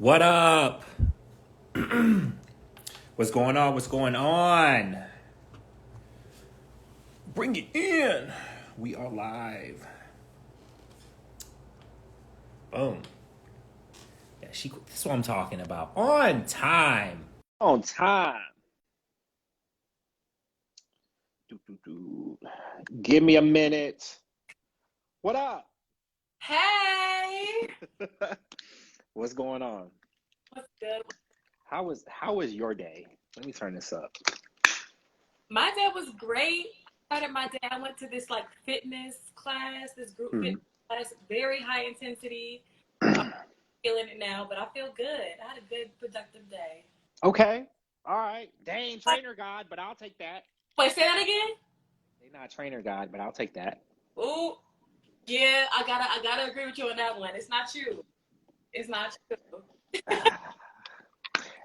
What up? What's going on? What's going on? Bring it in. We are live. Boom. Yeah, that's what I'm talking about. On time. On time. Give me a minute. What up? Hey, What's going on? what's good? How was your day? Let me turn this up. My day was great. I started my day. I went to this like fitness class, this group fitness class, very high intensity. I'm feeling it now, but I feel good. I had a good, productive day. Okay. All right. They ain't Like, trainer God, but I'll take that. wait, say that again? They not trainer God, but I'll take that. Oh, yeah, I gotta agree with you on that one. It's not you. It's not you.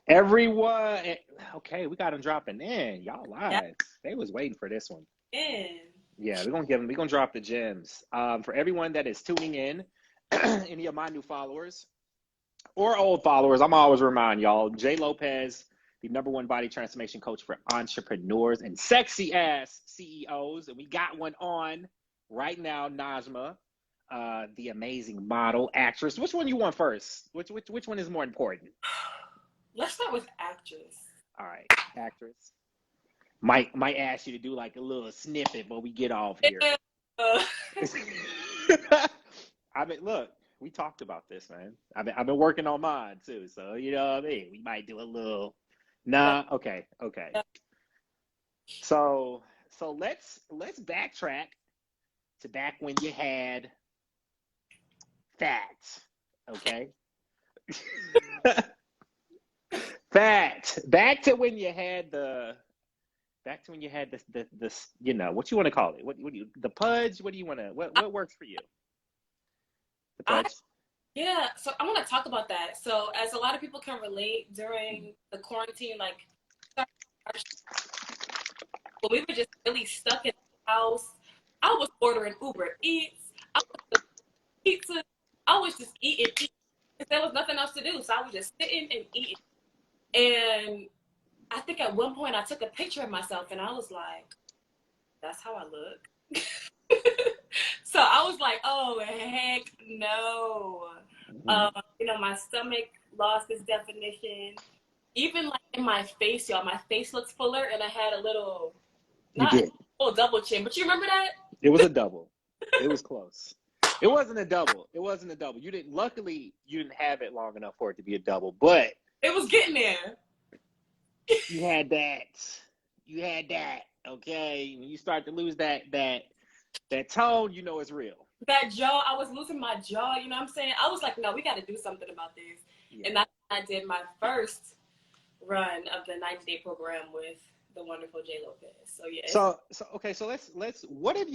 Everyone, okay, we got them dropping in. Y'all Yeah, live. They was waiting for this one. in. Yeah, we're gonna drop the gems. For everyone that is tuning in, any of my new followers or old followers, I'm always remind y'all, Jay Lopez, the #1 body transformation coach for entrepreneurs and sexy ass CEOs. And we got one on right now, Najma, the amazing model, actress. Which one you want first? Which one is more important? Let's start with actress. All right, actress. Might ask you to do like a little snippet when we get off here. Yeah. I mean, look, we talked about this, man. I've been working on mine too, so you know what I mean. We might do a little. Nah, okay. So let's backtrack to back when you had fat. Okay. Fat. Back to when you had the you know what you want to call it. What do you the pudge? What do you want to what works for you? The I pudge. Yeah, so I want to talk about that. So, as a lot of people can relate during the quarantine, like when we were just really stuck in the house, I was ordering Uber Eats, I was pizza, I was just eating because there was nothing else to do. So I was just sitting and eating. And I think at one point I took a picture of myself and I was like, "That's how I look." So I was like, "Oh heck no!" Mm-hmm. My stomach lost its definition. Even like in my face, y'all, my face looks fuller, and I had a little, You not a did. little double chin, but you remember that? It was a double. It was close. It wasn't a double. It wasn't a double. You didn't. Luckily, you didn't have it long enough for it to be a double. But It was getting there. you had that. You had that. Okay. When you start to lose that tone, you know it's real. That jaw, I was losing my jaw. You know what I'm saying? I was like, no, we got to do something about this. Yeah. And I did my first run of the 90-day program with the wonderful Jay Lopez. So yes. So okay. So let's. What had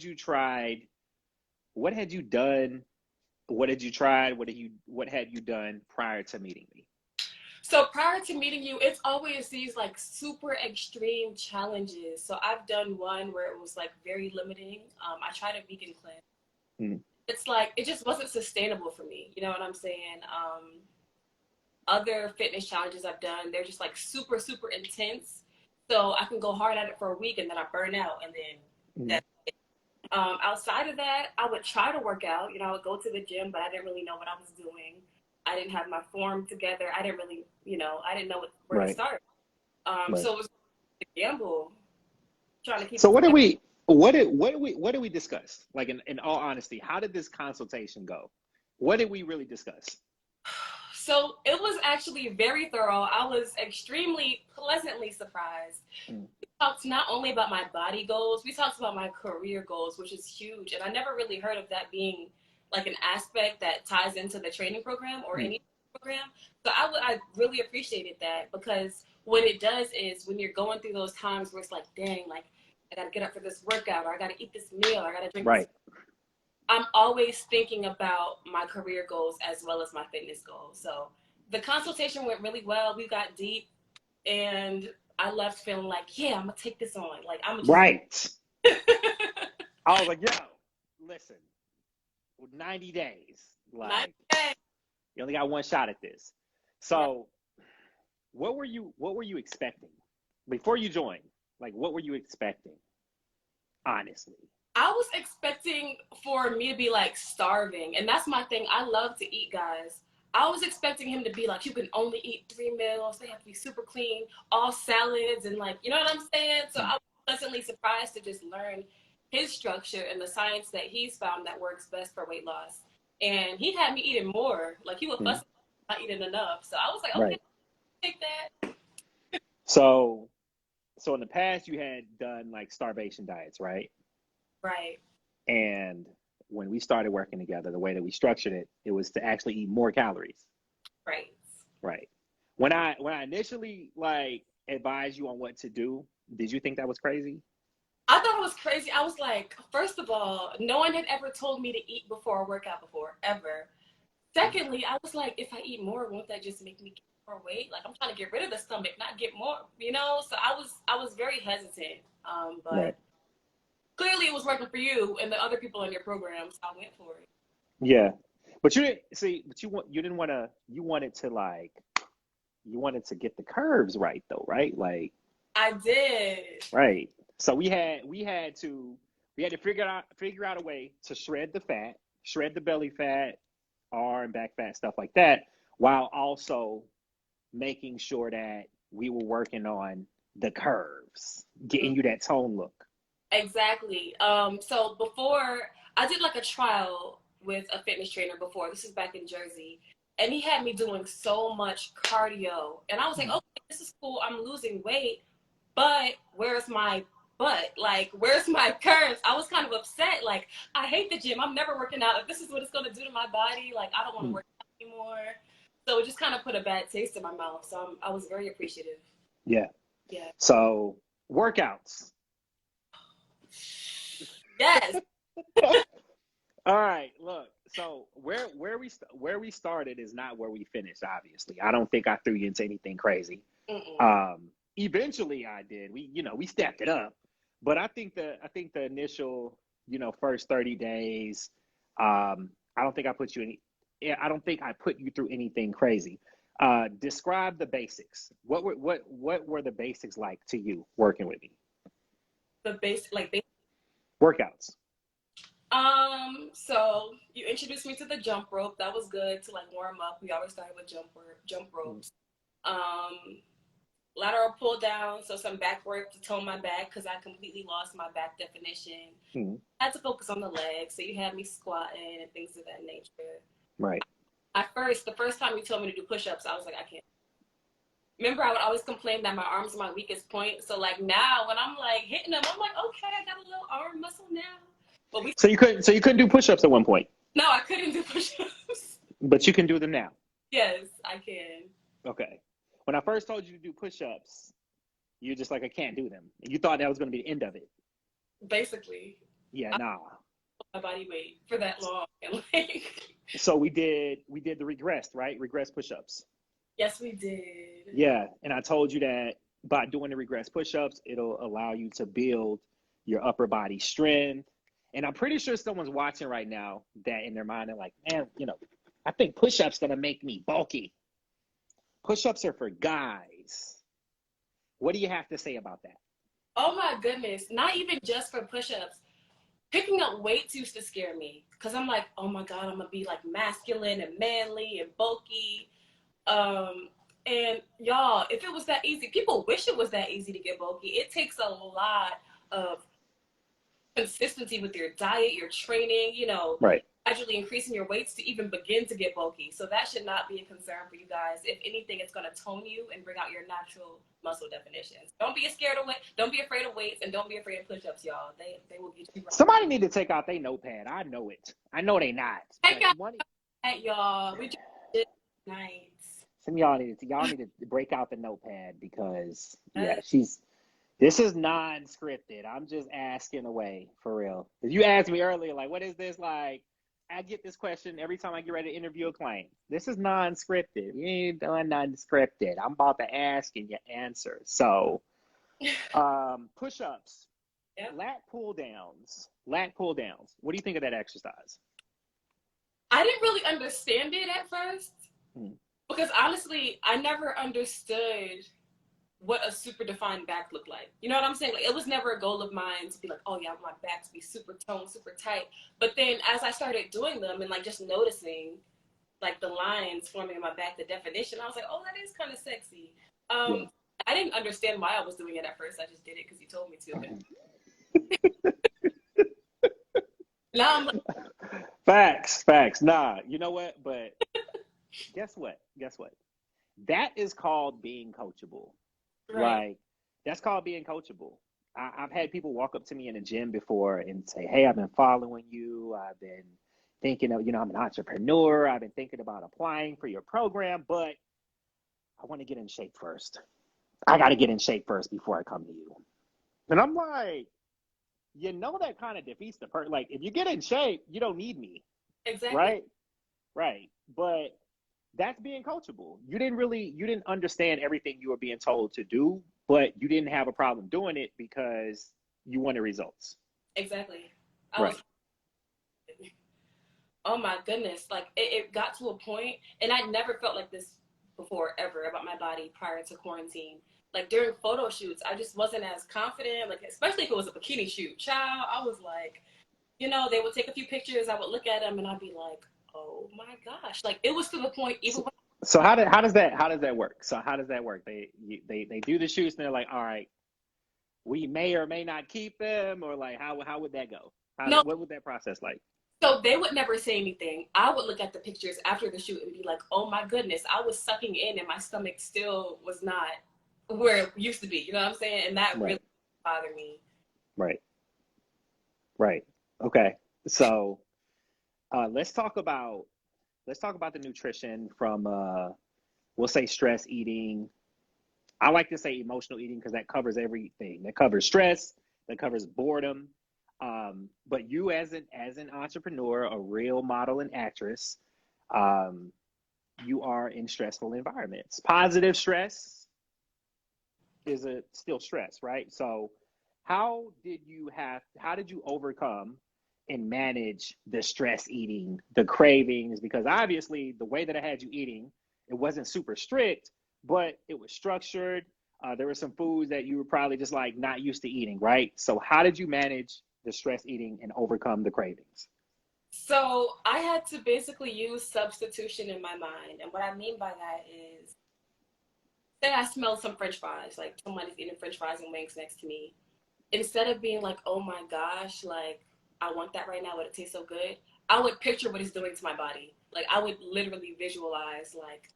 you tried? What had you done? What had you tried? What had you done prior to meeting me? So prior to meeting you, it's always these like super extreme challenges. So I've done one where it was like very limiting. I tried a vegan cleanse. Mm-hmm. It's like it just wasn't sustainable for me. You know what I'm saying? Other fitness challenges I've done, they're just like super, super intense. So I can go hard at it for a week and then I burn out and then Mm-hmm. that's it. Outside of that, I would try to work out. I would go to the gym, but I didn't really know what I was doing. I didn't have my form together. I didn't really, I didn't know where to Right. start. Right. So it was a gamble trying to keep So it together. what did we discuss? Like in all honesty, how did this consultation go? What did we really discuss? So it was actually very thorough. I was extremely pleasantly surprised. Mm. We talked not only about my body goals, we talked about my career goals, which is huge. And I never really heard of that being like an aspect that ties into the training program or Mm. any program. So I really appreciated that because what it does is when you're going through those times where it's like, dang, like I gotta get up for this workout or I gotta eat this meal or I gotta drink this. Right. I'm always thinking about my career goals as well as my fitness goals. So the consultation went really well. We got deep and I left feeling like, yeah, I'm gonna take this on. Like I'm just Right. I was like, yo, listen, 90 days. not Like, bad. You only got one shot at this. So what were you expecting before you joined? Like, what were you expecting? Honestly. I was expecting for me to be like starving, and that's my thing. I love to eat, guys. I was expecting him to be like, you can only eat 3 meals. They have to be super clean, all salads, and like, you know what I'm saying? So I was pleasantly surprised to just learn his structure and the science that he's found that works best for weight loss. And he had me eating more. Like, he would fuss not eating enough. So I was like, okay, take that. So in the past you had done like starvation diets, right? Right. And when we started working together, the way that we structured it, it was to actually eat more calories. Right. Right. When I initially like advised you on what to do, did you think that was crazy? I thought it was crazy. I was like, first of all, no one had ever told me to eat before a workout before, ever. Secondly, I was like, if I eat more, won't that just make me get more weight? Like, I'm trying to get rid of the stomach, not get more, you know? So I was very hesitant. But clearly it was working for you and the other people in your program, so I went for it. Yeah. But you didn't see, but you didn't want to, you wanted to get the curves right though, right? Like, I did. right. So we had to figure out a way to shred the fat, shred the belly fat, arm, back fat, stuff like that, while also making sure that we were working on the curves, getting you that tone look. Exactly. So before I did like a trial with a fitness trainer before. This is back in Jersey. And he had me doing so much cardio. And I was like, okay, this is cool. I'm losing weight, but where's my butt? Like, where's my curves? I was kind of upset. Like, I hate the gym. I'm never working out. If this is what it's going to do to my body, like, I don't want to work out anymore. So it just kind of put a bad taste in my mouth. So I was very appreciative. Yeah. Yeah. So workouts. Yes. All right. Look. So where we started is not where we finished. Obviously, I don't think I threw you into anything crazy. Eventually, I did. We stepped it up, but I think the initial first 30 days. I don't think I put you through anything crazy. Describe the basics. What were the basics like to you working with me? The basic Workouts. So you introduced me to the jump rope. That was good to like warm up. We always started with jump ropes. Lateral pull down, so some back work to tone my back because I completely lost my back definition. I had to focus on the legs, so you had me squatting and things of that nature. Right. The first time you told me to do push-ups, I was like, I can't. Remember, I would always complain that my arms are my weakest point. So like now, when I'm like hitting them, I'm like, okay, I got a little arm muscle now. But so you couldn't do push-ups at one point? No, I couldn't do push-ups. But you can do them now? Yes, I can. Okay. When I first told you to do push-ups, you're just like, I can't do them. You thought that was going to be the end of it. Basically. Yeah, nah. My body weight for that long. And like... So we did the regressed, right? Regress push-ups. Yes, we did. Yeah, and I told you that by doing the regress push-ups, it'll allow you to build your upper body strength. And I'm pretty sure someone's watching right now that in their mind they're like, man, I think push-ups gonna make me bulky. Push-ups are for guys. What do you have to say about that? Oh my goodness, not even just for push-ups. Picking up weights used to scare me because I'm like, oh my God, I'm gonna be like masculine and manly and bulky. And y'all, if it was that easy, people wish it was that easy to get bulky. It takes a lot of consistency with your diet, your training, right. Gradually increasing your weights to even begin to get bulky. So that should not be a concern for you guys. If anything, it's going to tone you and bring out your natural muscle definitions. Don't be scared of weight. Don't be afraid of weights, and don't be afraid of push-ups, y'all. They will get you wrong. Somebody need to take out their notepad. I know it. I know they not. Take out that, y'all. We just did night. Some of y'all need to break out the notepad because this is non-scripted. I'm just asking away for real. If you asked me earlier, like, what is this like? I get this question every time I get ready to interview a client. This is non-scripted. We ain't doing non-scripted. I'm about to ask and you answer. So, push-ups, lat pull downs. What do you think of that exercise? I didn't really understand it at first. Mm. Because honestly, I never understood what a super defined back looked like. You know what I'm saying? Like, it was never a goal of mine to be like, oh yeah, I want my back to be super toned, super tight. But then as I started doing them and like just noticing like the lines forming in my back, the definition, I was like, oh, that is kind of sexy. Yeah. I didn't understand why I was doing it at first. I just did it because you told me to. And now I'm like, Facts, facts. Nah, you know what? But guess what? Guess what? That is called being coachable. right. Like, that's called being coachable. I've had people walk up to me in a gym before and say, "Hey, I've been following you. I've been thinking of, I'm an entrepreneur. I've been thinking about applying for your program, but I want to get in shape first. I got to get in shape first before I come to you." And I'm like, that kind of defeats the purpose. Like, if you get in shape, you don't need me, Exactly. right? Right. But that's being coachable. You didn't understand everything you were being told to do, but you didn't have a problem doing it because you wanted results. Exactly. I was, Right. oh my goodness. Like it got to a point, and I never felt like this before ever about my body prior to quarantine. Like during photo shoots, I just wasn't as confident, like especially if it was a bikini shoot. Child, I was like, they would take a few pictures, I would look at them and I'd be like, oh my gosh. Like it was to the point even So, when so how does that work? So how does that work? They do the shoots and they're like, all right, we may or may not keep them, or like how would that go? no, What would that process like? so they would never say anything. I would look at the pictures after the shoot and be like, oh my goodness, I was sucking in and my stomach still was not where it used to be. You know what I'm saying? And that really Right. bothered me. Right. Right. Okay. So let's talk about the nutrition from we'll say stress eating. I like to say emotional eating because that covers everything. That covers stress. That covers boredom. But you, as an entrepreneur, a real model and actress, um, you are in stressful environments. Positive stress is a still stress, right? So, how did you overcome and manage the stress eating, the cravings? Because obviously, the way that I had you eating, it wasn't super strict, but it was structured. There were some foods that you were probably just like not used to eating, right? So, how did you manage the stress eating and overcome the cravings? So I had to basically use substitution in my mind. And what I mean by that is, say I smell some French fries, like somebody's eating French fries and wings next to me. Instead of being like, oh my gosh, like I want that right now, but it tastes so good, I would picture what it's doing to my body. Like I would literally visualize, like,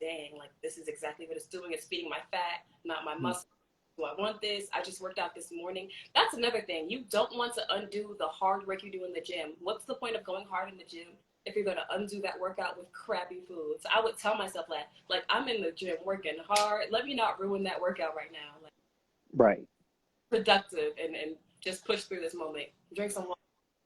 dang, like this is exactly what it's doing. It's feeding my fat, not my Mhm. muscle. Do I want this? I just worked out this morning. That's another thing. You don't want to undo the hard work you do in the gym. What's the point of going hard in the gym if you're going to undo that workout with crappy food? So I would tell myself that, like, I'm in the gym working hard. Let me not ruin that workout right now. Like, Right. productive and just push through this moment. Drink some water.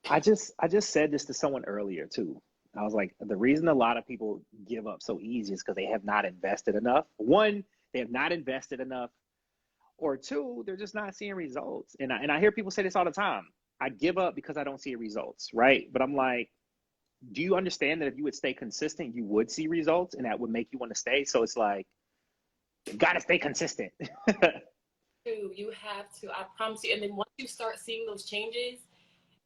I just said this to someone earlier too. I was like, the reason a lot of people give up so easy is because they have not invested enough. One, they have not invested enough, or two, they're just not seeing results. And I hear people say this all the time. I give up because I don't see results, right? But I'm like, do you understand that if you would stay consistent, you would see results, and that would make you want to stay? So it's like, you got to stay consistent. You have to. I promise you. And then once you start seeing those changes,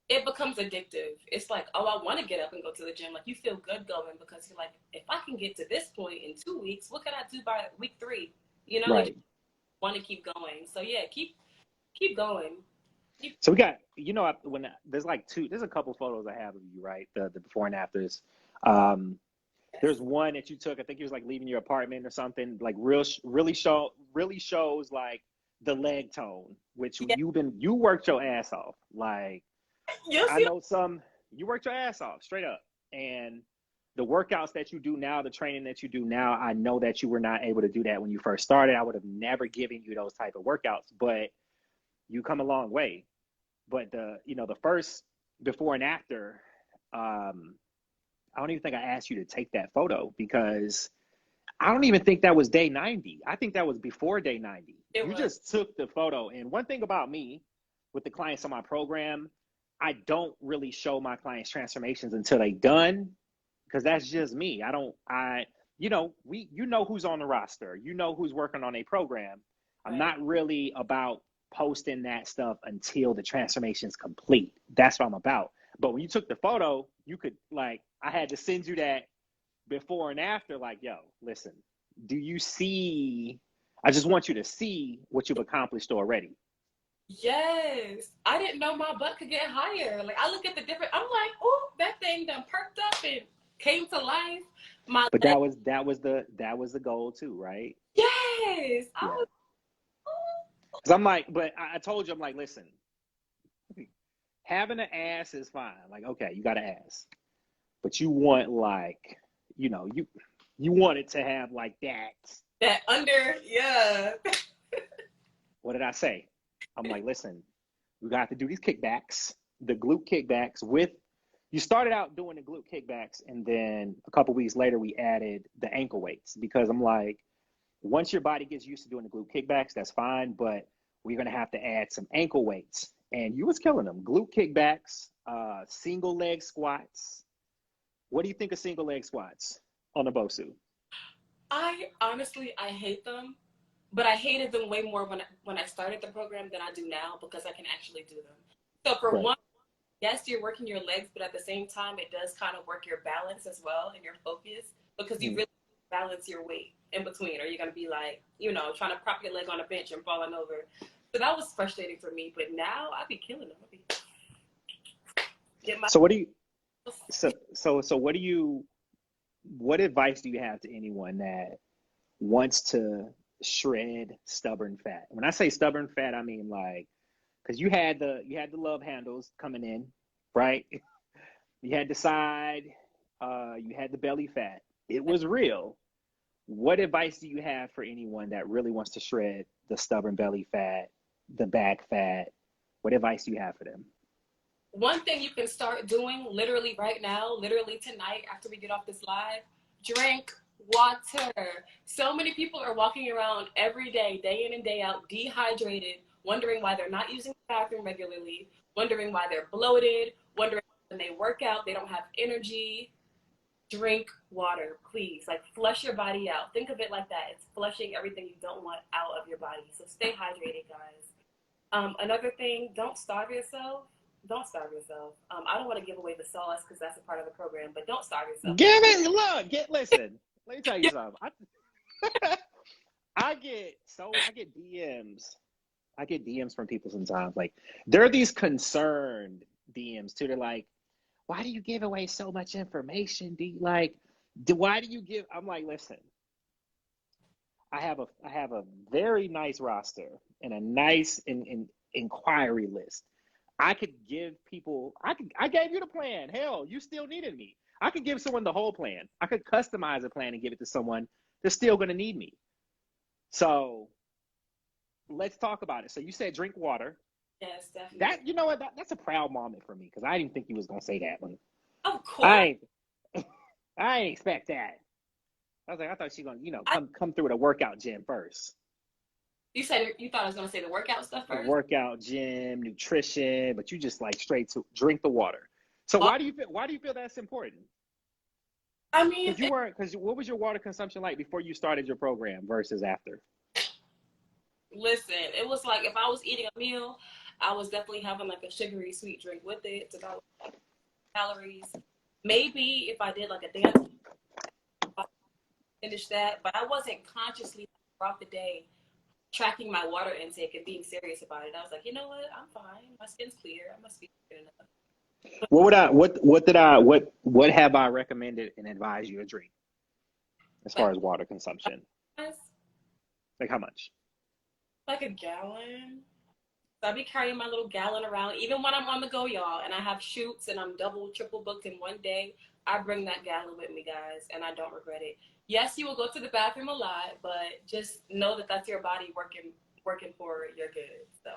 it becomes addictive. It's like, oh, I want to get up and go to the gym. Like you feel good going because you're like, if I can get to this point in 2 weeks, what can I do by week 3? You just Right. want to keep going. So yeah, keep going. Keep, So we got, when there's a couple photos I have of you, right? The before and afters. Um, yes. there's one that you took. I think it was like leaving your apartment or something. Like really shows like the leg tone, which Yeah. you worked your ass off. Like, You'll I see. know you worked your ass off straight up. And the workouts that you do now, the training that you do now, I know that you were not able to do that when you first started. I would have never given you those type of workouts, but you come a long way. But the first before and after, um, I don't even think I asked you to take that photo because I don't even think that was day 90. I think that was before day 90. It You was. just took the photo. And one thing about me with the clients on my program, I don't really show my clients transformations until they done because that's just me. I don't, you know who's on the roster, you know who's working on a program. I'm not really about posting that stuff until the transformation is complete. That's what I'm about. But when you took the photo, you could, like, I had to send you that before and after, like, yo, listen, do you see? I just want you to see what you've accomplished already. Yes. I didn't know my butt could get higher. Like, I look at the different, I'm like, oh, that thing done perked up and came to life. My But leg, that was the goal too, right? yes. I Yeah. was, Because I'm like, but I told you, I'm like, listen, having an ass is fine. Like, okay, you got an ass, but you want, like, you want it to have like that. that under, yeah. What did I say? I'm like, listen, we got to do these kickbacks, the glute kickbacks with. You started out doing the glute kickbacks, and then a couple weeks later, we added the ankle weights because I'm like, once your body gets used to doing the glute kickbacks, that's fine, but we're gonna have to add some ankle weights. And you was killing them. Glute kickbacks, single leg squats. What do you think of single leg squats on the BOSU? I honestly, I hate them, but I hated them way more when I started the program than I do now because I can actually do them. So for Right. one, yes, you're working your legs, but at the same time, it does kind of work your balance as well and your focus because you Mm. really balance your weight in between, or you're going to be like, trying to prop your leg on a bench and falling over. So that was frustrating for me, but now I be killing them. I be get my So what do you so what advice do you have to anyone that wants to shred stubborn fat? When I say stubborn fat, I mean, like, because you had the love handles coming in, right? You had the side, you had the belly fat. It was real. What advice do you have for anyone that really wants to shred the stubborn belly fat, the back fat? What advice do you have for them? one thing you can start doing literally right now, literally tonight after we get off this live, drink water. So many people are walking around every day in and day out, dehydrated, wondering why they're not using the bathroom regularly, wondering why they're bloated, wondering when they work out, they don't have energy. Drink water, please. Like, flush your body out. Think of it like that. It's flushing everything you don't want out of your body. So stay hydrated, guys. Another thing, don't starve yourself. Don't starve yourself. I don't want to give away the sauce because that's a part of the program, but don't starve yourself. Give it, look, listen. Let me tell you Yeah. something. I get DMs. I get DMs from people sometimes. Like, there are these concerned DMs too. They're like, why do you give away so much information? Why do you give? I'm like, listen, I have a very nice roster and a nice inquiry list. I could give people. I gave you the plan. Hell, you still needed me. I could give someone the whole plan. I could customize a plan and give it to someone that's still going to need me. So let's talk about it. So you said drink water. Yes, definitely. That, you know what? That's a proud moment for me because I didn't think you was gonna say that one. Of course. I I didn't expect that. I was like, I thought she gonna, I, come through the workout gym first. you said you thought I was going to say the workout stuff The first? workout gym, nutrition, but you just like straight to drink the water. So Well, why do you feel that's important? I mean, Because what was your water consumption like before you started your program versus after? listen, it was like if I was eating a meal, I was definitely having like a sugary sweet drink with it. It's about calories. Maybe if I did like a dance, I finish that, but I wasn't consciously throughout the day tracking my water intake and being serious about it. I was like, you know what? I'm fine. My skin's clear. I must be good enough. What have I recommended and advised you to drink as Like, far as water consumption? Like how much? like a gallon. So I be carrying my little gallon around, even when I'm on the go, y'all, and I have shoots and I'm double, triple booked in one day. I bring that gallon with me, guys, and I don't regret it. Yes, you will go to the bathroom a lot, but just know that that's your body working for your good. So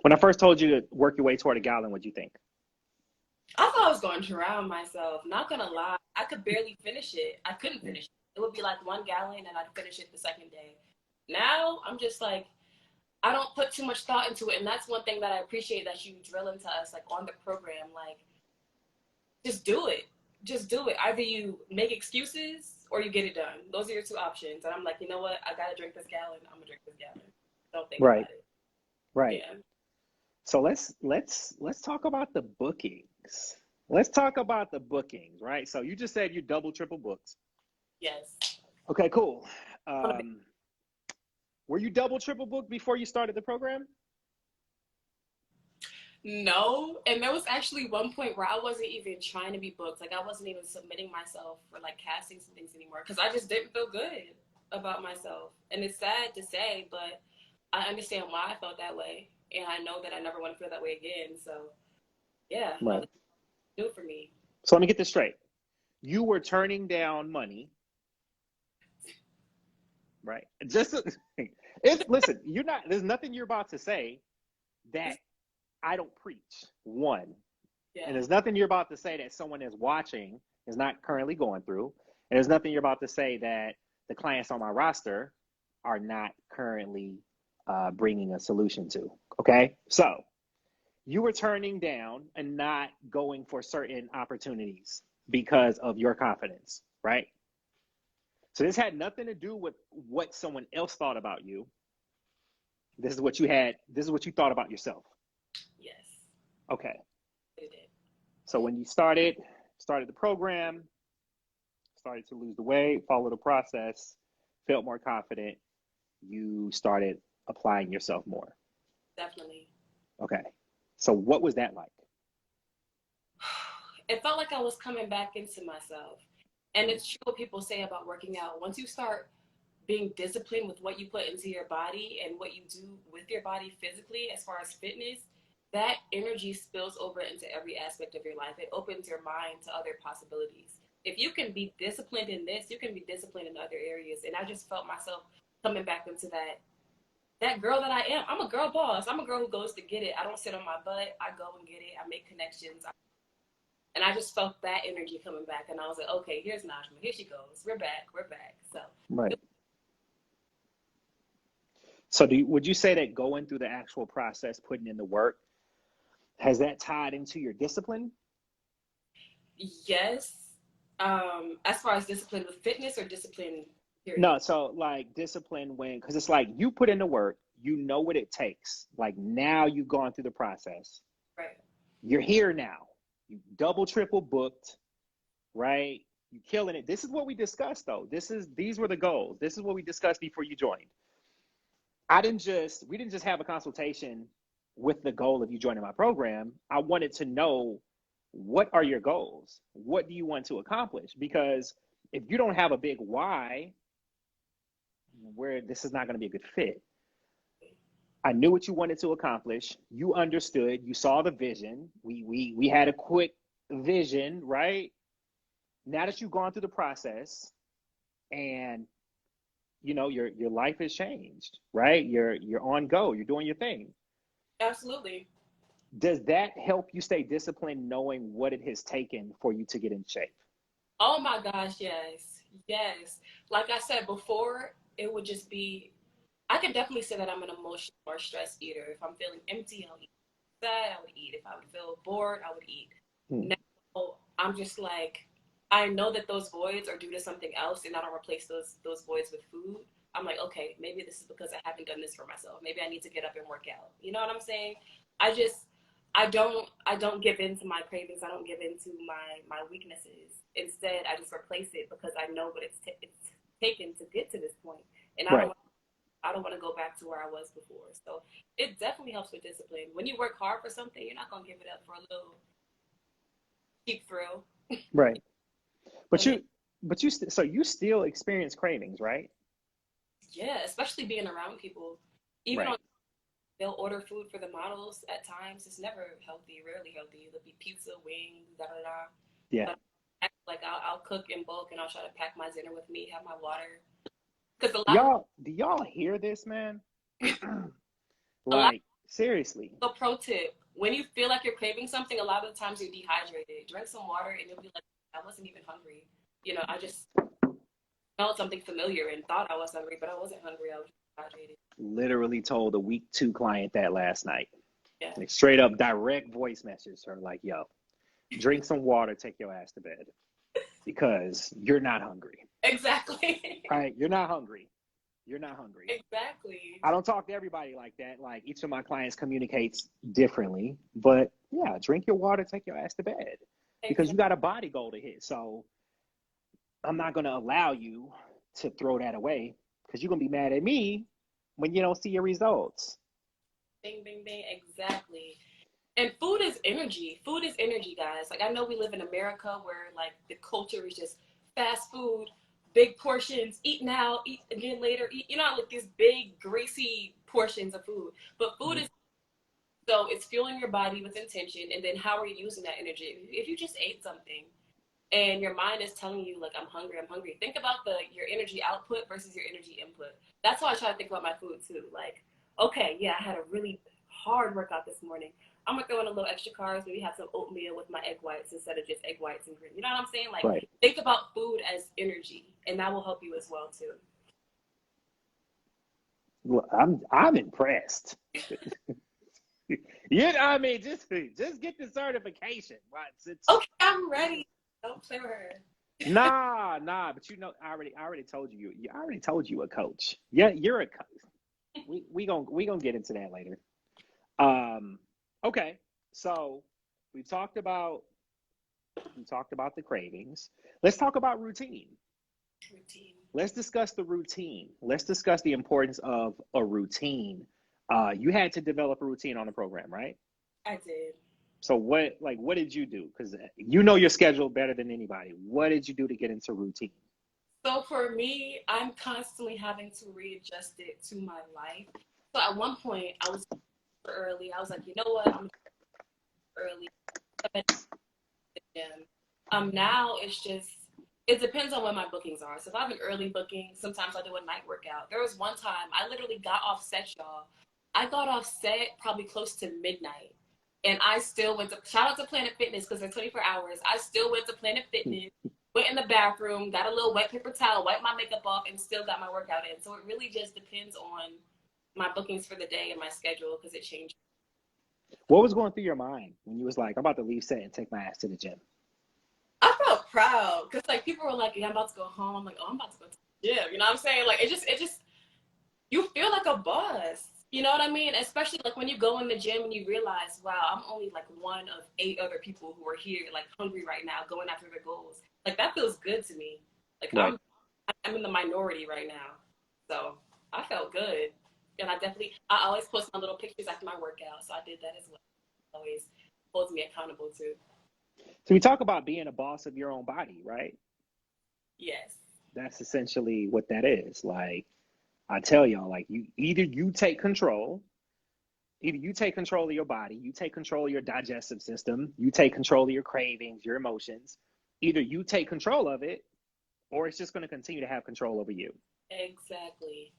When I first told you to work your way toward a gallon, what'd you think? I thought I was going to drown myself. Not gonna lie, I could barely finish it. I couldn't finish it. It would be like 1 gallon, and I'd finish it the second day. Now I'm just like, I don't put too much thought into it, and that's one thing that I appreciate that you drill into us, like on the program. Like, just do it. Just do it. Either you make excuses or you get it done. Those are your two options. And I'm like, you know what? I gotta drink this gallon. I'm gonna drink this gallon. Don't think Right. about it. Right. Yeah. So let's talk about the bookings. Let's talk about the bookings, right? So you just said you double, triple booked. Yes. Okay, cool. Were you double, triple booked before you started the program? No, and there was actually one point where I wasn't even trying to be booked. Like I wasn't even submitting myself for like castings and things anymore because I just didn't feel good about myself. And it's sad to say, but I understand why I felt that way, and I know that I never want to feel that way again. So, yeah, no, Right. that's new for me. So let me get this straight. You were turning down money, right? Just it's listen, you're not there's nothing you're about to say that I don't preach. One. Yeah, And there's nothing you're about to say that someone is watching is not currently going through. And there's nothing you're about to say that the clients on my roster are not currently bringing a solution to. Okay. So you were turning down and not going for certain opportunities because of your confidence, right? So this had nothing to do with what someone else thought about you. This is what you had. This is what you thought about yourself. yes, Okay. it did. So when you started the program, started to lose the weight, follow the process, felt more confident, you started applying yourself more. Definitely. Okay. So what was that like? It felt like I was coming back into myself. And it's true what people say about working out. Once you start being disciplined with what you put into your body and what you do with your body physically, as far as fitness, that energy spills over into every aspect of your life. It opens your mind to other possibilities. If you can be disciplined in this, you can be disciplined in other areas. And I just felt myself coming back into that girl that I am. I'm a girl boss. I'm a girl who goes to get it. I don't sit on my butt. I go and get it. I make connections. And I just felt that energy coming back. And I was like, okay, here's Najma. Here she goes. We're back. We're back. So, Right. So would you say that going through the actual process, putting in the work, has that tied into your discipline? yes. As far as discipline with fitness or discipline, period. No, so like discipline when, because it's like you put in the work, you know what it takes. Like now you've gone through the process. Right. You're here now. You double, triple booked, right? You killing it. This is what we discussed though. These were the goals. This is what we discussed before you joined. We didn't just have a consultation with the goal of you joining my program. I wanted to know, what are your goals? What do you want to accomplish? Because if you don't have a big why, where this is not going to be a good fit. I knew what you wanted to accomplish. You understood. You saw the vision. We had a quick vision, right? Now that you've gone through the process, and your life has changed, right? You're on go. You're doing your thing. Absolutely. Does that help you stay disciplined, knowing what it has taken for you to get in shape? Oh my gosh, yes. Yes. Like I said before, it would just be, I could definitely say that I'm an emotional or stress eater. If I'm feeling empty, I'll eat. Sad, I would eat. If I would feel bored, I would eat. Hmm. Now, I'm just like, I know that those voids are due to something else, and I don't replace those voids with food. I'm like, okay, maybe this is because I haven't done this for myself. Maybe I need to get up and work out. You know what I'm saying? I just, I don't give in to my cravings. I don't give in to my weaknesses. Instead, I just replace it because I know what it's taken to get to this point, and Right. I don't want to go back to where I was before. So it definitely helps with discipline. When you work hard for something, you're not gonna give it up for a little cheap thrill. Right. So But yeah, so you still experience cravings, right? yeah, especially being around people, even on Right. they'll order food for the models at times. It's never healthy, rarely healthy. It'll be pizza, wings, da da da. Yeah. But like I'll cook in bulk and I'll try to pack my dinner with me, have my water. Because Do y'all hear this, man? a lot Like, seriously. So pro tip, when you feel like you're craving something, a lot of the times you're dehydrated. Drink some water and you'll be like, I wasn't even hungry. I just smelled something familiar and thought I was hungry, but I wasn't hungry. I was dehydrated. Literally told a week 2 client that last night. Yeah. Like straight up direct voice message her like, yo, drink some water, take your ass to bed because you're not hungry. Exactly. Right? You're not hungry. You're not hungry. Exactly. I don't talk to everybody like that. Like each of my clients communicates differently, but yeah, drink your water, take your ass to bed because you Exactly. got a body goal to hit. So I'm not going to allow you to throw that away because you're going to be mad at me when you don't see your results. Bing, bing, bing. Exactly. And food is energy. Food is energy, guys. Like I know we live in America where like the culture is just fast food, big portions, eat now, eat again later, eat, you know, like these big greasy portions of food. But food is, so it's fueling your body with intention, and then how are you using that energy? If you just ate something and your mind is telling you like I'm hungry, think about the your energy output versus your energy input. That's how I try to think about my food too. Like, okay, yeah, I had a really hard workout this morning. I'm gonna throw in a little extra carbs, maybe have some oatmeal with my egg whites instead of just egg whites and green. You know what I'm saying? Like, Right. think about food as energy, and that will help you as well too. Well, I'm impressed. You know, I mean, just get the certification. Right? Okay, I'm ready. Don't play with her. Nah. But you know, I already told you. I already told you a coach. Yeah, you're a coach. We gonna get into that later. Um, okay. So we talked about the cravings. Let's talk about routine. Routine. Let's discuss the routine. Let's discuss the importance of a routine. You had to develop a routine on the program, right? I did. So what did you do? Because you know your schedule better than anybody. What did you do to get into routine? So for me, I'm constantly having to readjust it to my life. So at one point, I was early. I was like, you know what? I'm early. I'm at the gym. Now it's just it depends on when my bookings are. So if I have an early booking, sometimes I do a night workout. There was one time I literally got off set, y'all. I got off set probably close to midnight. And I still went to shout out to Planet Fitness because they're 24 hours. I still went to Planet Fitness, went in the bathroom, got a little wet paper towel, wiped my makeup off, and still got my workout in. So it really just depends on my bookings for the day and my schedule because it changes. What was going through your mind when you was like, I'm about to leave set and take my ass to the gym? I felt proud because like people were like, "Yeah, I'm about to go home." I'm like, "Oh, I'm about to go to the gym." You know what I'm saying? Like it just you feel like a boss. You know what I mean? Especially like when you go in the gym and you realize, wow, I'm only like one of 8 other people who are here, like hungry right now, going after their goals. Like that feels good to me. Like Right. I'm in the minority right now, so I felt good. And I always post my little pictures after my workout, so I did that as well. Always holds me accountable too. So we talk about being a boss of your own body, right? Yes. That's essentially what that is. Like I tell y'all, like you take control. Either you take control of your body, you take control of your digestive system, you take control of your cravings, your emotions. Either you take control of it, or it's just going to continue to have control over you. Exactly.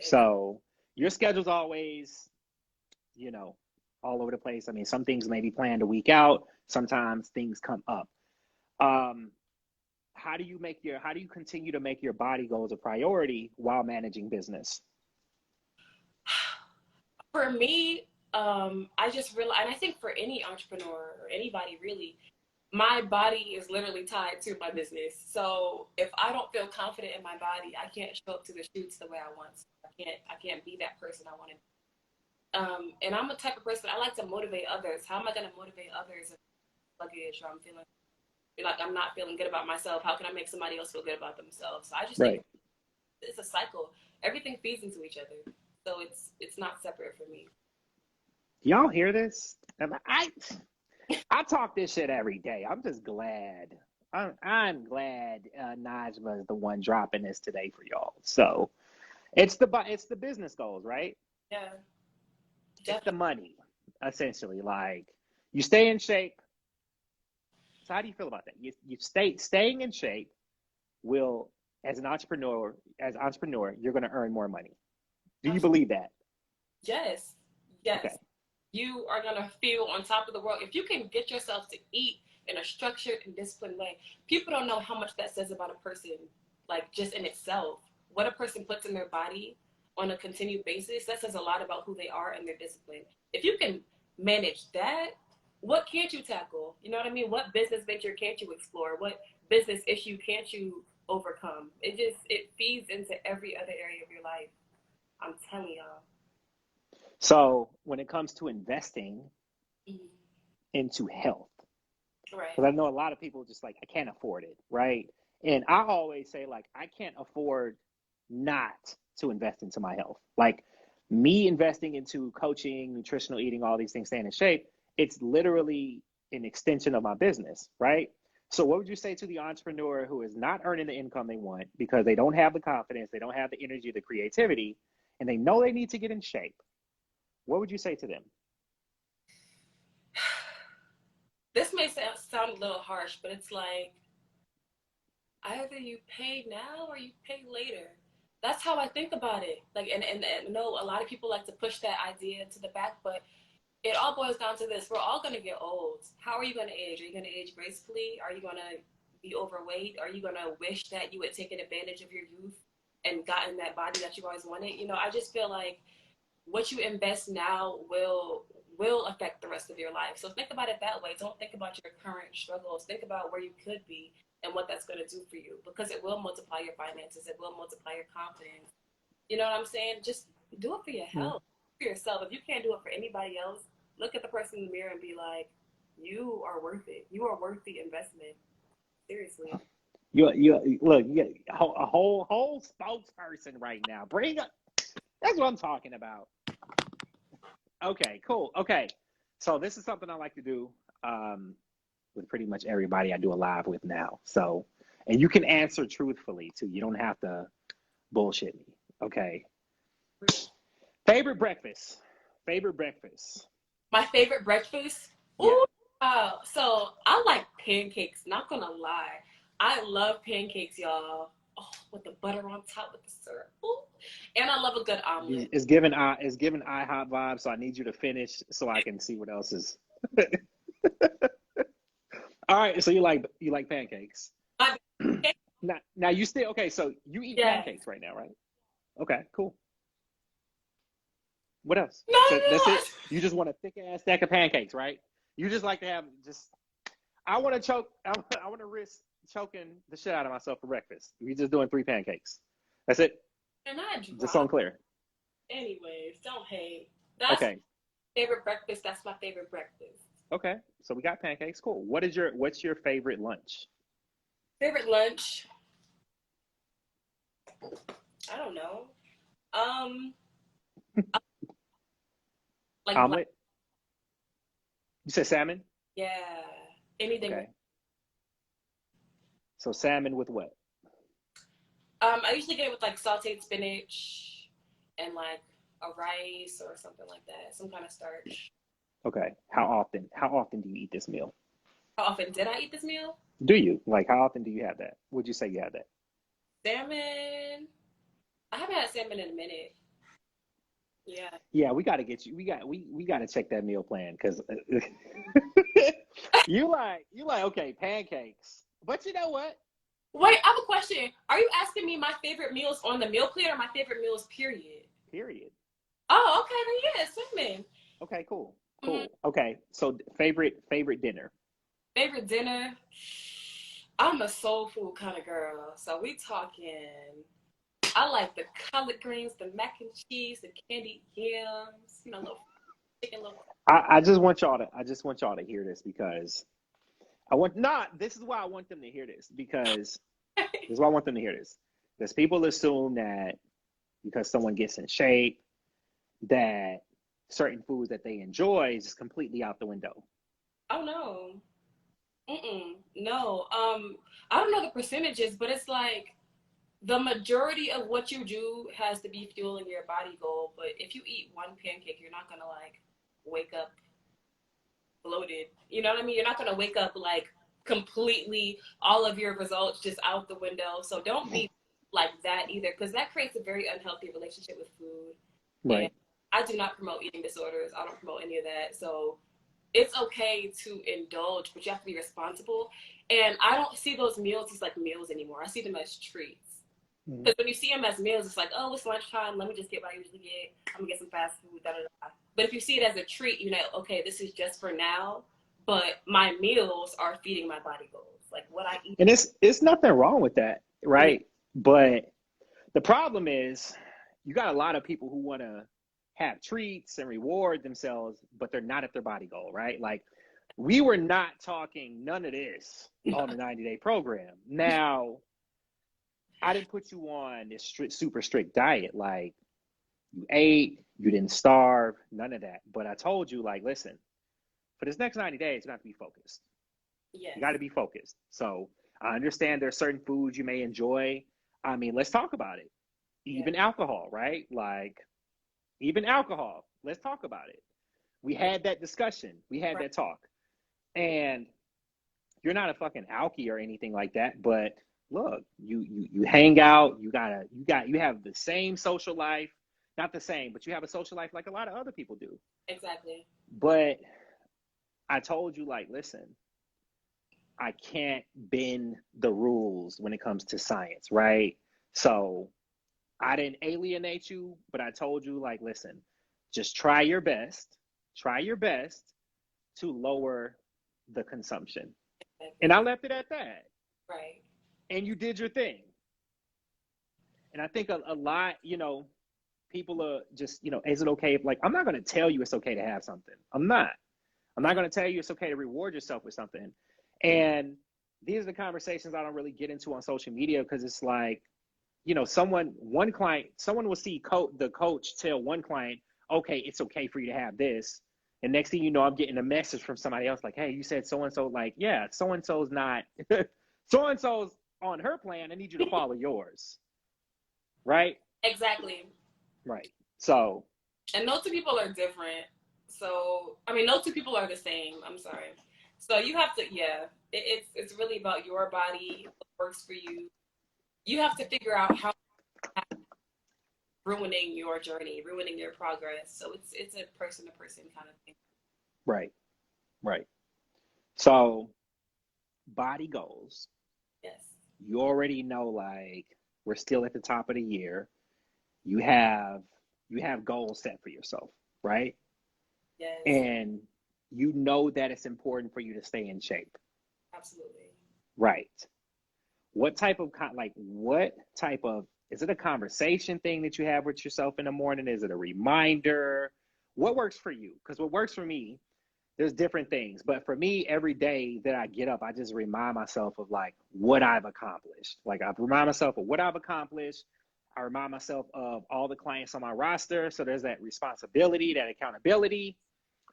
So your schedule's always, you know, all over the place. I mean, some things may be planned a week out. Sometimes things come up. Um, how do you continue to make your body goals a priority while managing business? For me, I just realized, and I think for any entrepreneur or anybody really, my body is literally tied to my business. So if I don't feel confident in my body, I can't show up to the shoots the way I want. I can't be that person I want to be. And I'm a type of person I like to motivate others. How am I going to motivate others if I'm sluggish or I'm feeling like I'm not feeling good about myself? How can I make somebody else feel good about themselves? So I just think Right. it's a cycle. Everything feeds into each other, so it's not separate for me. Y'all hear this? I talk this shit every day. I'm just glad. I'm glad Najma is the one dropping this today for y'all. So it's the business goals, right? Yeah, It's the definitely. money, essentially. Like you stay in shape. So how do you feel about that? You staying in shape will, as an entrepreneur, you're going to earn more money. Do you Absolutely. believe that? Yes, Okay. yes. You are gonna feel on top of the world if you can get yourself to eat in a structured and disciplined way. People don't know how much that says about a person, like just in itself. What a person puts in their body on a continued basis, that says a lot about who they are and their discipline. If you can manage that, what can't you tackle? You know what I mean? What business venture can't you explore? What business issue can't you overcome. It feeds into every other area of your life. I'm telling y'all. So when it comes to investing Mhm. into health, Right. because I know a lot of people just like, I can't afford it, right? And I always say, like, I can't afford not to invest into my health. Like, me investing into coaching, nutritional eating, all these things, staying in shape, it's literally an extension of my business, right? So what would you say to the entrepreneur who is not earning the income they want because they don't have the confidence, they don't have the energy, the creativity, and they know they need to get in shape? What would you say to them? This may sound a little harsh, but it's like either you pay now or you pay later. That's how I think about it. Like, and I know a lot of people like to push that idea to the back, but it all boils down to this. We're all going to get old. How are you going to age? Are you going to age gracefully? Are you going to be overweight? Are you going to wish that you had taken advantage of your youth and gotten that body that you always wanted? You know, I just feel like what you invest now will affect the rest of your life. So think about it that way. Don't think about your current struggles. Think about where you could be and what that's going to do for you, because it will multiply your finances. It will multiply your confidence. You know what I'm saying? Just do it for your Mm. health, for yourself. If you can't do it for anybody else, look at the person in the mirror and be like, you are worth it. You are worth the investment. Seriously. You look, you get a whole spokesperson right now. Bring up, that's what I'm talking about. Okay, cool. Okay, so this is something I like to do with pretty much everybody I do a live with now. So, and you can answer truthfully too. You don't have to bullshit me. Okay. Favorite breakfast. Favorite breakfast. My favorite breakfast? Yeah. Ooh, so I like pancakes, not gonna lie. I love pancakes, y'all. Oh, with the butter on top with the syrup. Ooh. And I love a good omelet. It's giving IHOP vibes. So I need you to finish so I can see what else is. All right. So you like pancakes. My Now you still okay? So you eat yes. pancakes right now, right? Okay, cool. What else? No, So that's no, it. You just want a thick ass stack of pancakes, right? You just like to have just. I want to choke. I want to risk choking the shit out of myself for breakfast. We just doing 3 pancakes. That's it. and I Just so I'm drop. clear. Anyways, don't hate. That's my Okay. favorite breakfast. That's my favorite breakfast. Okay. So we got pancakes. Cool. What's your favorite lunch? Favorite lunch? I don't know. Um, like black. Omelet. You said salmon. Yeah, anything. Okay. So salmon with what? I usually get it with like sauteed spinach and like a rice or something like that, some kind of starch. Okay. How often? How often do you eat this meal? How often did I eat this meal? Do you like? How often do you have that? Would you say you have that? Salmon. I haven't had salmon in a minute. Yeah. Yeah, we got to get you. We got to check that meal plan because you like okay pancakes, but you know what? Wait, I have a question. Are you asking me my favorite meals on the meal plan or my favorite meals, period? Period. Oh, okay, then yeah, salmon. Okay, cool, Mm-hmm. cool. Okay, so favorite dinner. Favorite dinner? I'm a soul food kind of girl. So we talking. I like the collard greens, the mac and cheese, the candied yams, little chicken, little. I just want y'all to hear this because I want not. This is why I want them to hear this because this is why I want them to hear this. Because people assume that because someone gets in shape, that certain foods that they enjoy is just completely out the window. Oh no. No. I don't know the percentages, but it's like the majority of what you do has to be fueling your body goal. But if you eat one pancake, you're not gonna like wake up bloated. You know what I mean? You're not gonna wake up like completely all of your results just out the window. So don't be like that either, because that creates a very unhealthy relationship with food. And Right. I do not promote eating disorders. I don't promote any of that. So it's okay to indulge, but you have to be responsible. And I don't see those meals as like meals anymore. I see them as treats. Mm-hmm. Because when you see them as meals, it's like, oh, it's lunchtime. Let me just get what I usually get. I'm gonna get some fast food. Da da da. But if you see it as a treat, you know, okay, this is just for now. But my meals are feeding my body goals. Like what I eat. And it's nothing wrong with that. right? But the problem is you got a lot of people who want to have treats and reward themselves, but they're not at their body goal, right? Like we were not talking none of this on the 90-day program. Now, I didn't put you on this super strict diet. Like you ate, you didn't starve, none of that. But I told you, like, listen, for this next 90 days, you have to be focused. Yes. You got to be focused. So I understand there's certain foods you may enjoy. I mean, let's talk about it. Even alcohol, right? Like, even alcohol. Let's talk about it. We had that discussion. We had that talk. And you're not a fucking alkie or anything like that, but look, you hang out, you have the same social life, not the same, but you have a social life like a lot of other people do. Exactly. But I told you, like, listen, I can't bend the rules when it comes to science, right? So I didn't alienate you, but I told you, like, listen, just try your best to lower the consumption. And I left it at that. Right. And you did your thing. And I think a lot, people are just, is it okay if, like, I'm not going to tell you it's okay to have something. I'm not going to tell you it's okay to reward yourself with something. And these are the conversations I don't really get into on social media because it's like, someone will see the coach tell one client, okay, it's okay for you to have this. And next thing you know, I'm getting a message from somebody else like, hey, you said so-and-so, like, yeah, so-and-so's not, so-and-so's on her plan. I need you to follow yours. Right? Exactly. Right. So. And no two people are different. So, I mean, no two people are the same. I'm sorry. So you have to, it's really about your body, what works for you. You have to figure out how ruining your journey, ruining your progress. So it's a person to person kind of thing. Right. So body goals. Yes. You already know, like, we're still at the top of the year. You have goals set for yourself, right? Yes. And you know that it's important for you to stay in shape. Absolutely. Right. What type of is it a conversation thing that you have with yourself in the morning? Is it a reminder? What works for you? Because what works for me, there's different things. But for me, every day that I get up, I just remind myself of, like, what I've accomplished. Like, I remind myself of what I've accomplished. I remind myself of all the clients on my roster. So there's that responsibility, that accountability.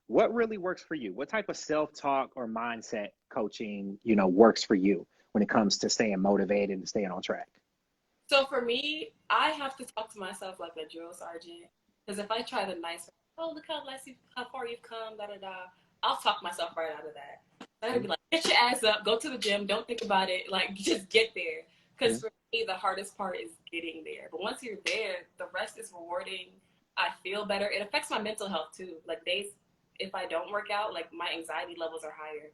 What really works for you? What type of self-talk or mindset coaching, works for you when it comes to staying motivated and staying on track? So for me, I have to talk to myself like a drill sergeant. Because if I try the nice, look how far you've come, I'll talk myself right out of that. I gotta be like, get your ass up, go to the gym, don't think about it, like, just get there. Because for me, the hardest part is getting there. But once you're there, the rest is rewarding. I feel better. It affects my mental health too. Like, days, if I don't work out, like, my anxiety levels are higher.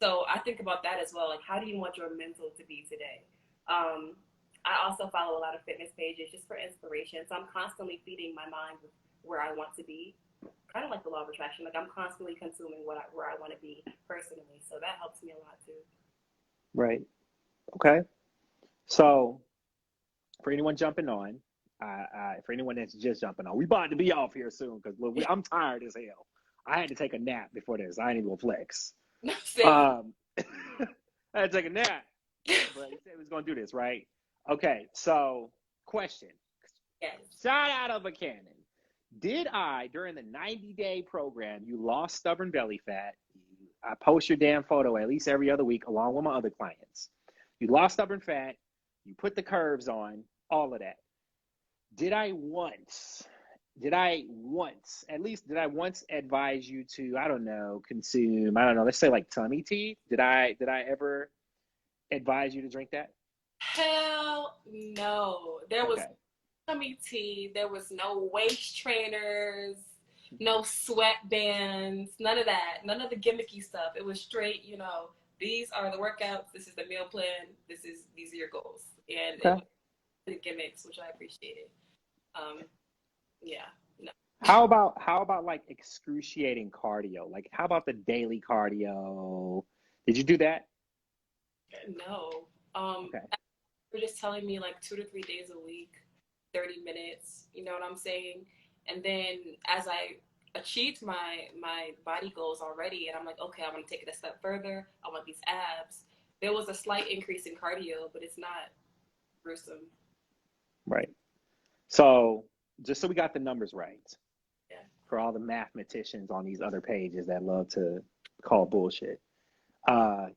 So I think about that as well. Like, how do you want your mental to be today? I also follow a lot of fitness pages just for inspiration. So I'm constantly feeding my mind with where I want to be. Kind of like the law of attraction. Like, I'm constantly consuming where I want to be personally. So that helps me a lot too. Right. Okay. So for anyone jumping on, for anyone that's just jumping on, we about to be off here soon because I'm tired as hell. I had to take a nap before this. I ain't even gonna flex. I had to take a nap, but he said he was gonna do this, right? Okay. So, question. Yes. Shot out of a cannon. Did I, during the 90-day program, you lost stubborn belly fat? I post your damn photo at least every other week along with my other clients. You lost stubborn fat. You put the curves on, all of that. Did I once advise you to, I don't know, consume, let's say like tummy tea? Did I ever advise you to drink that? Hell no. There was tummy tea. There was no waist trainers, no sweatbands, none of that. None of the gimmicky stuff. It was straight, these are the workouts. This is the meal plan. These are your goals. And it was the gimmicks, which I appreciated. Yeah. No. How about like excruciating cardio? Like, how about the daily cardio? Did you do that? No. Okay. were just telling me like 2 to 3 days a week, 30 minutes, you know what I'm saying? And then as I achieved my body goals already, and I'm like, okay, I want to take it a step further. I want these abs. There was a slight increase in cardio, but it's not gruesome. Right. So just so we got the numbers right, Yeah. for all the mathematicians on these other pages that love to call bullshit,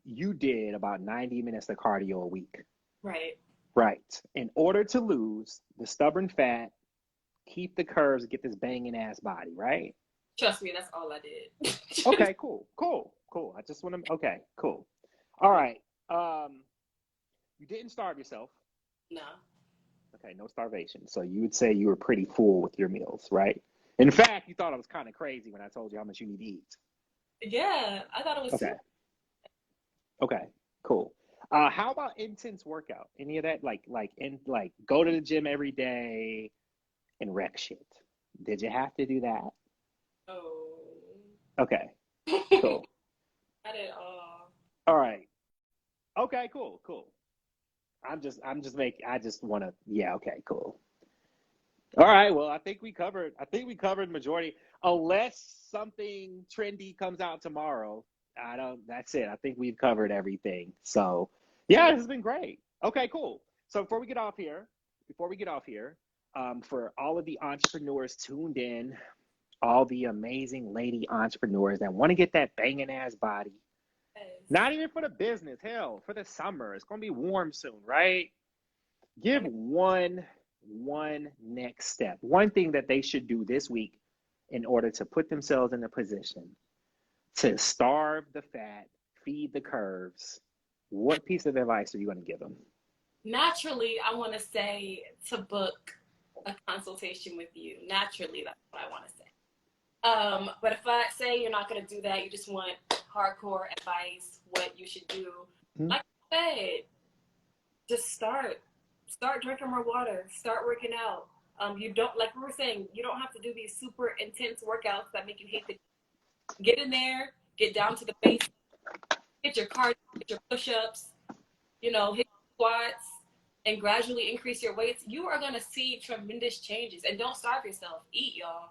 you did about 90 minutes of cardio a week. Right. Right. In order to lose the stubborn fat, keep the curves, get this banging ass body, right? Trust me, that's all I did. Okay, cool, cool, cool. I just want to, okay, cool. All right. You didn't starve yourself. No. Okay, no starvation. So you would say you were pretty full with your meals, right? In fact, you thought I was kind of crazy when I told you how much you need to eat. Yeah, I thought it was Okay, too. okay, cool. How about intense workout? Any of that? Like go to the gym every day and wreck shit. Did you have to do that? Oh. Okay, cool. Not at all. All right. Okay, cool, cool. I just want to, yeah, okay, cool. All right, well, I think we covered majority, unless something trendy comes out tomorrow. I don't, that's it. I think we've covered everything. So, yeah, Yeah. this has been great. Okay, cool. So before we get off here, for all of the entrepreneurs tuned in, all the amazing lady entrepreneurs that want to get that banging ass body, Yes. not even for the business, hell, for the summer. It's gonna be warm soon, right? Give And one next step, one thing that they should do this week in order to put themselves in a position to starve the fat, feed the curves. What piece of advice are you going to give them? naturally, I want to say to book a consultation with you. Naturally, that's what I want to say. But if I say you're not going to do that, you just want hardcore advice, what you should do, Hmm? like I said, just start drinking more water, start working out. You don't, like we were saying, you don't have to do these super intense workouts that make you hate the. Get in there, get down to the base, get your cardio, get your push-ups, hit squats, and gradually increase your weights. You are gonna see tremendous changes, and don't starve yourself. Eat, y'all.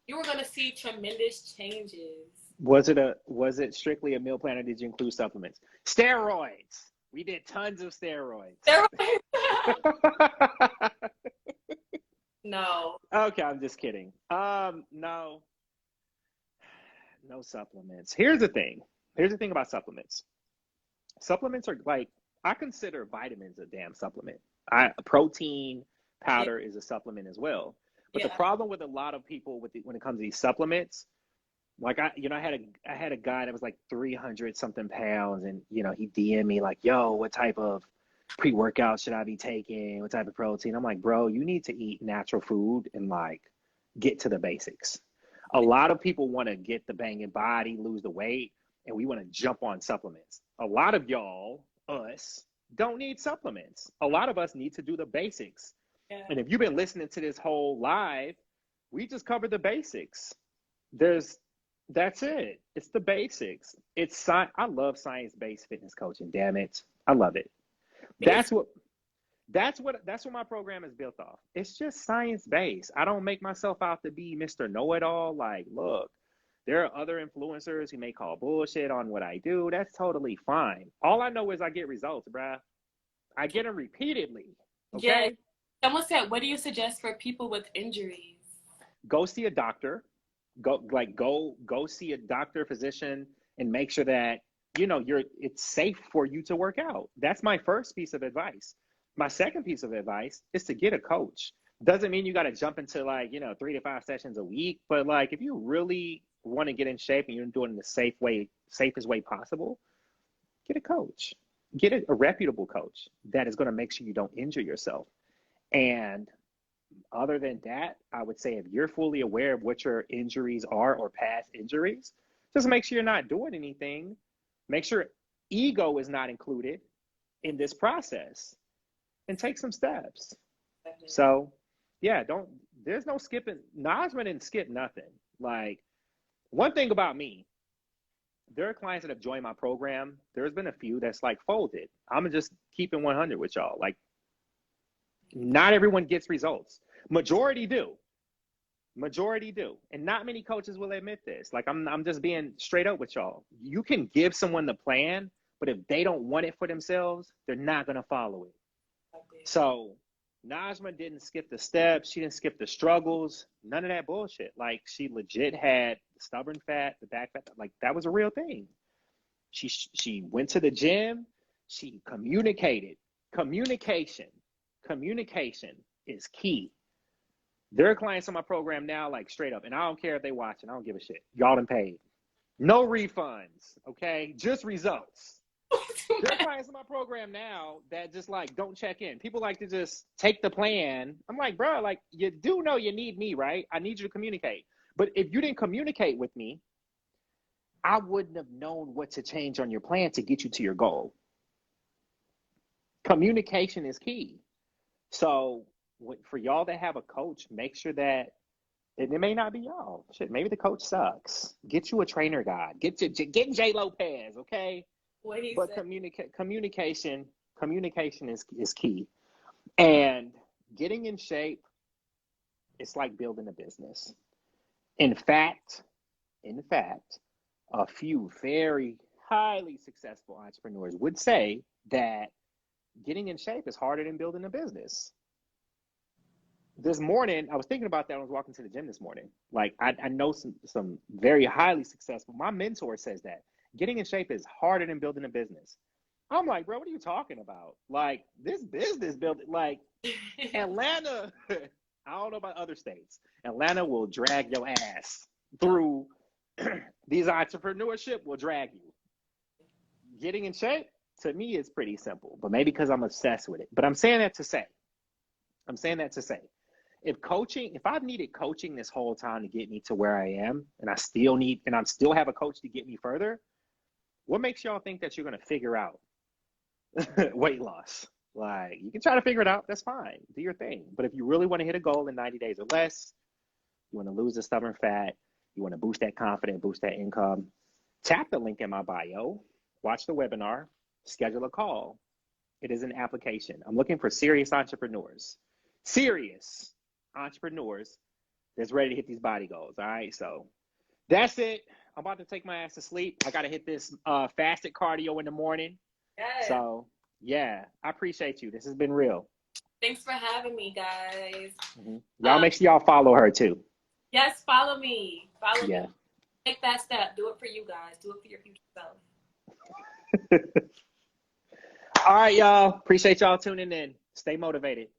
You are gonna see tremendous changes. Was it strictly a meal plan or did you include supplements? Steroids. We did tons of steroids. Steroids? No. Okay, I'm just kidding. No, no supplements. Here's the thing about supplements. Supplements are like, I consider vitamins a damn supplement. Protein Yeah. powder is a supplement as well. But the Yeah. problem with a lot of people when it comes to these supplements, like I had a guy that was like 300 something pounds, and he DM'd me like, "Yo, what type of pre-workout should I be taking? What type of protein?" I'm like, "Bro, you need to eat natural food and like get to the basics." A lot of people want to get the banging body, lose the weight, and we want to jump on supplements. A lot of y'all, us, don't need supplements. A lot of us need to do the basics. Yeah. And if you've been listening to this whole live, we just covered the basics. There's That's it. It's the basics. I love science-based fitness coaching, damn it. I love it. It's That's what that's what my program is built off. It's just science-based. I don't make myself out to be Mr. Know-it-all. Like, look, there are other influencers who may call bullshit on what I do. That's totally fine. All I know is I get results, bruh. I get them repeatedly. yeah. Okay? Someone said, "What do you suggest for people with injuries?" Go see a doctor. Go see a doctor, physician, and make sure that it's safe for you to work out. That's my first piece of advice. My second piece of advice is to get a coach. Doesn't mean you got to jump into 3 to 5 sessions a week, but like if you really want to get in shape and you're doing it the safest way possible, get a coach. Get a reputable coach that is going to make sure you don't injure yourself. And other than that, I would say if you're fully aware of what your injuries are or past injuries, just make sure you're not doing anything. Make sure ego is not included in this process and take some steps. So, yeah, there's no skipping. Najma didn't skip nothing. Like, one thing about me, there are clients that have joined my program. There's been a few that's like folded. I'm just keeping 100 with y'all. Like, Not everyone gets results. Majority do. Majority do. And not many coaches will admit this. Like I'm just being straight up with y'all. You can give someone the plan, but if they don't want it for themselves, they're not going to follow it. So Najma didn't skip the steps. She didn't skip the struggles. None of that bullshit. Like she legit had the stubborn fat, the back fat. Like that was a real thing. She went to the gym. She communicated. Communication is key. There are clients on my program now, like straight up, and I don't care if they watching. I don't give a shit. Y'all done paid. No refunds, okay? Just results. There are clients in my program now that just like don't check in. People like to just take the plan. I'm like, bro, like you do know you need me, right? I need you to communicate. But if you didn't communicate with me, I wouldn't have known what to change on your plan to get you to your goal. Communication is key. So for y'all that have a coach, make sure that it may not be y'all. Shit, maybe the coach sucks. Get you a trainer guy. Get J. Lopez, okay? But communication is key. And getting in shape, it's like building a business. In fact, a few very highly successful entrepreneurs would say that getting in shape is harder than building a business. This morning, I was thinking about that when I was walking to the gym this morning. Like, I know some very highly successful, my mentor says that getting in shape is harder than building a business. I'm like, bro, what are you talking about? Like, this business building, like, Atlanta, I don't know about other states. Atlanta will drag your ass through. These entrepreneurship will drag you. Getting in shape, to me, is pretty simple, but maybe because I'm obsessed with it. But I'm saying that to say, if I've needed coaching this whole time to get me to where I am, and I still have a coach to get me further, what makes y'all think that you're going to figure out weight loss? Like, you can try to figure it out. That's fine. Do your thing. But if you really want to hit a goal in 90 days or less, you want to lose the stubborn fat, you want to boost that confidence, boost that income, tap the link in my bio, watch the webinar, schedule a call. It is an application. I'm looking for serious entrepreneurs that's ready to hit these body goals. All right, so that's it. I'm about to take my ass to sleep. I got to hit this fasted cardio in the morning. Yes. So yeah, I appreciate you. This has been real. Thanks for having me, guys. Y'all make sure y'all follow her too. Yes, follow me. Follow me. Take that step. Do it for you guys. Do it for your future self. All right, y'all. Appreciate y'all tuning in. Stay motivated.